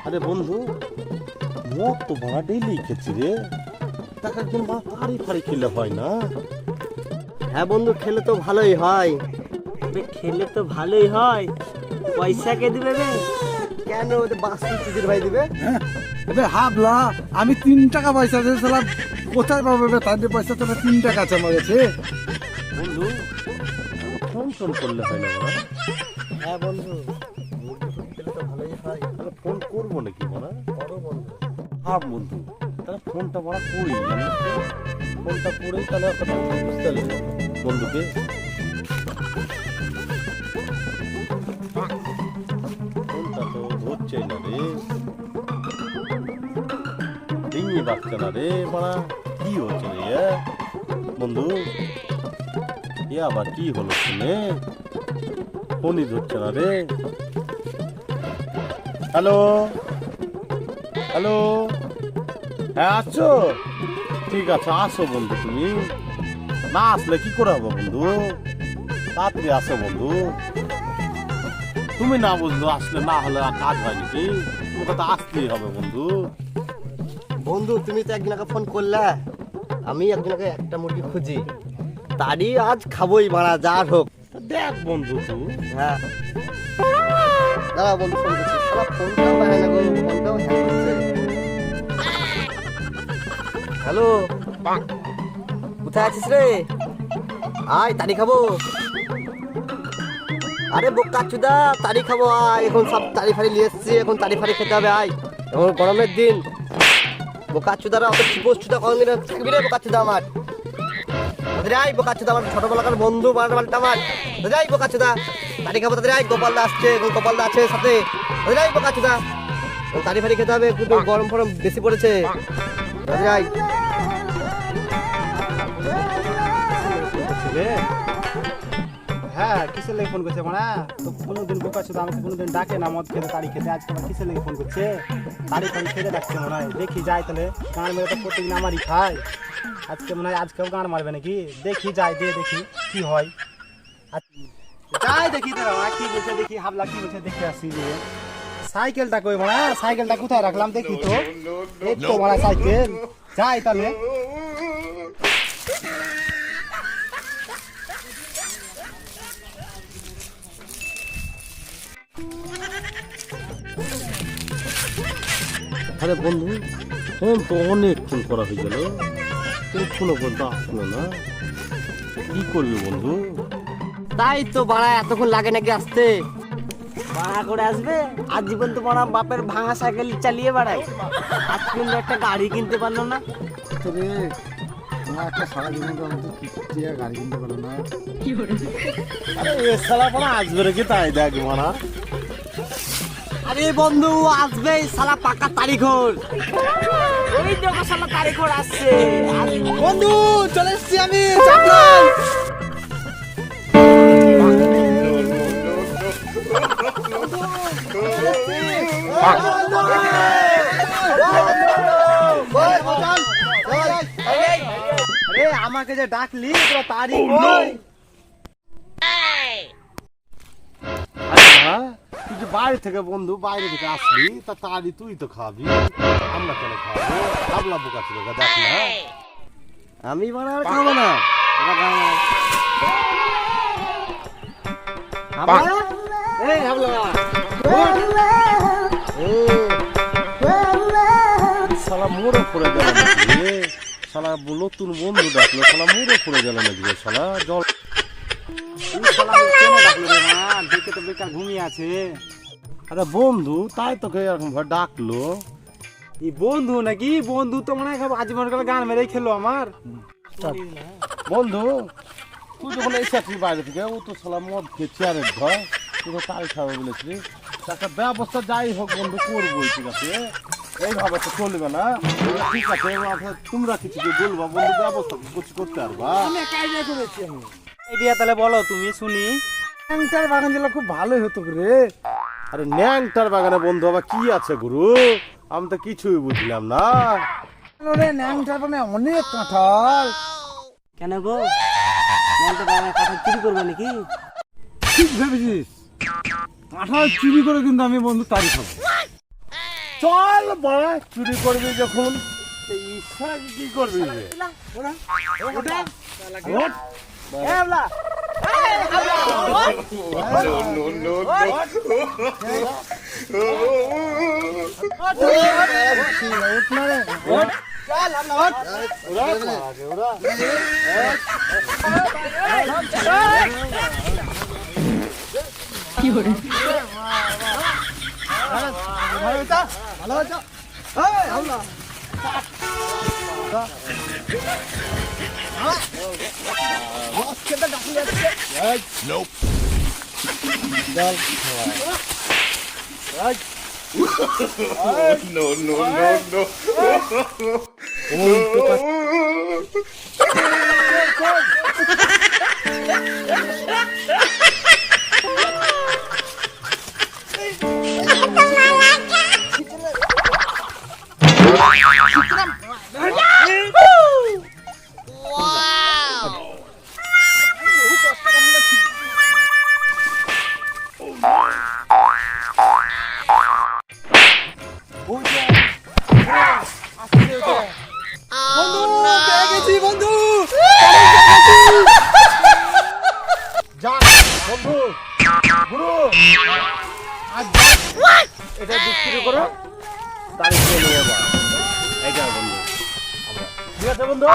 আরে বন্ধু, মদ তো বড় ডেইলি খেছি রে, টাকা কিনবা ফাড়ি ফাড়ি খেলে হয় না? হ্যাঁ বন্ধু, খেলে তো ভালোই হয়। খেলে তো ভালোই হয়, পয়সা কে দিবে রে? কেন ওদের বাসি সুধীর ভাই দিবে? এবার হাবলা, আমি 3 টাকা পয়সা দিয়েছিলাম, কোথায় পাবো তাদের পয়সা? তোরা 3 টাকা আছে আমার কাছে। বন্ধু ফোন ফোন করলে হয় না বড়? হ্যাঁ বন্ধু, খেলে তো ভালোই হয়। তাহলে ফোন করবো নাকি বড়? করো বন্ধু। হ্যাঁ বন্ধু, তাহলে ফোনটা বড় করি, জানিস তো? ফোনটা করেই তাহলে কথা বুঝতে পারলি বন্ধুকে। ফোনটা তো ধরছেই না রে, রিঙি বাচ্চা না রে বড়া, কি হচ্ছে রে বন্ধু? এ আবার কি হলো শুনে? ফোনই ধরছে না রে। হ্যালো হ্যালো, হ্যাঁ আসছো? ঠিক আছে, আসো বন্ধু। তুমি না আসলে কি করে হবে বন্ধু? তাড়াতাড়ি আসো বন্ধু। তুমি না বুঝলো, আসলে না হলে কাজ হয় নাকি? তোমাকে তো আসতেই হবে বন্ধু। বন্ধু তুমি তো একজনকে ফোন করলে, আমি একজনকে একটা মুরগি খুঁজি, তারই আজ খাবোই মারা যা হোক। দেখ বন্ধু তুই, হ্যাঁ দাঁড়া বন্ধু, ফোন করছি। সারা ফোনটাও হয় না গো, ফোনটাও হ্যাং করছে। হ্যালো, কোথায় আছিস রে? আয় তাড়ি খাবো। আরে বোকা চুদা, তাড়ি খাবো আয়। এখন সব তাড়ি ফাড়ি নিয়ে এসছি, এখন তাড়ি ফাড়ি খেতে হবে। আয়, এখন গরমের দিন। বোকা চুদারা অত চিপোস চুদা কোনদিন থাকবি রে? বোকা চুদা আমার, তাদের আয়। বোকা চুদা আমার ছোটবেলাকার বন্ধু, বালটা আমার। তাদের আয় বোকা চুদা, তাড়ি খাবো। তাদের আয়, গোপালদা আসছে, গোপালদা আছে সাথে। তাদের আয় বোকা চুদা, তাড়ি ফাড়ি খেতে হবে, কিন্তু গরম ফরম বেশি পড়েছে। তাদের আয়। হ্যাঁ, কিসের লেগে ফোন করছে মানে? তো কোনোদিন বোকা শুধু আমাকে কোনোদিন ডাকে না মদ খেতে, তাড়ি খেতে। আজকে আবার কিসের লেগে ফোন করছে? তাড়ি ফাড়ি খেতে ডাকছে মনে হয়। দেখি যাই তাহলে, গান মেরে তো প্রত্যেকদিন আমারই খায়। আজকে মনে হয় আজকেও গান মারবে নাকি? দেখি যাই, দিয়ে দেখি কি হয়। যাই দেখি তো কি বলছে, দেখি হাবলা কি বলছে, দেখে আসি। যে সাইকেলটা কই মানে? সাইকেলটা কোথায় রাখলাম দেখি তো। এই তো মানে সাইকেল। যাই তাহলে। আরে বন্ধু, ফোন তো অনেকক্ষণ করা হয়ে গেল, তুমি ফোনও পর্যন্ত আসলো না। কি করলি বন্ধু? তাই তো বাড়া, এতক্ষণ লাগে নাকি আসতে? ভাড়া করে আসবে? আজ জীবন তো বাড়া বাপের ভাঙা সাইকেল চালিয়ে বেড়াই, আজ কিন্তু একটা গাড়ি কিনতে পারলো না। তবে তোমার একটা সারা জীবন তো আমাদের কিস্তি গাড়ি কিনতে পারো না। আরে এ শালা বড় আসবে রে কি তাই দেখ মানা। আরে বন্ধু আসবে, শালা পাকা তারিখর। ওই দেখো শালা তারিখর আসছে। বন্ধু চলে এসছি আমি, চাপ নাই। আরে আমাকে যে ডাকলি তোরা তারিখ কই? আরে হ্যাঁ, তুই যে বাইরে থেকে বন্ধু বাইরে থেকে আসলি, তা তাড়ি তুই তো খাবি, আমরা কেন খাবো? হাবলা বোকা ছিল দেখ না। আমি বাড়া আর খাবো না। এই হাবলা, শালা মোড়ে পড়ে গেল নাকি রে? শালা নতুন বন্ধু ডাকলো, শালা মোড়ে পড়ে গেল নাকি রে? শালা জল তুই শালা কেন ডাকলি রে মা? দেখে তো বেকার ঘুমিয়ে আছে। আরে বন্ধু, তাই তোকে এরকম ভাবে ডাকলো। এই বন্ধু নাকি? বন্ধু তো মনে হয় আজীবন কালে গান মেরেই খেলো আমার। বন্ধু, তুই যখন এসেছিস বাইরে থেকে, ও তো শালা মদ খেয়ে চেয়ারের ঘর, তুই তো তাই খাবে বলেছিলি। একটা ব্যবস্থা যাই হোক বন্ধু করবোই, ঠিক আছে? এইভাবে তো চলবে না। ঠিক আছে, তোমরা কিছু বলবা বন্ধু, ব্যবস্থা কিছু করতে পারবা? আমি একটা আইডিয়া করেছি। আমি আইডিয়া তাহলে বলো তুমি শুনি। ন্যাংটার বাগান দিলে খুব ভালোই হতো রে। আরে ন্যাংটার বাগানে বন্ধু আবার কি আছে গুরু? আমি তো কিছুই বুঝলাম না। রে ন্যাংটার মানে অনেক কাঁঠাল। কেন গো ন্যাংটা বাগানে কাঁঠাল চুরি করবে নাকি? ঠিক ভেবেছিস, কাঁঠাল চুরি করে কিন্তু আমি বন্ধু তারি খাবো। চল বাড়া, চুরি করবি যখন ইচ্ছা কি করবি রে? ওঠ। এটা বিক্রি করো, তারিখ নিয়ে নেবো। এইটা বন্ধু, ঠিক আছে বন্ধু।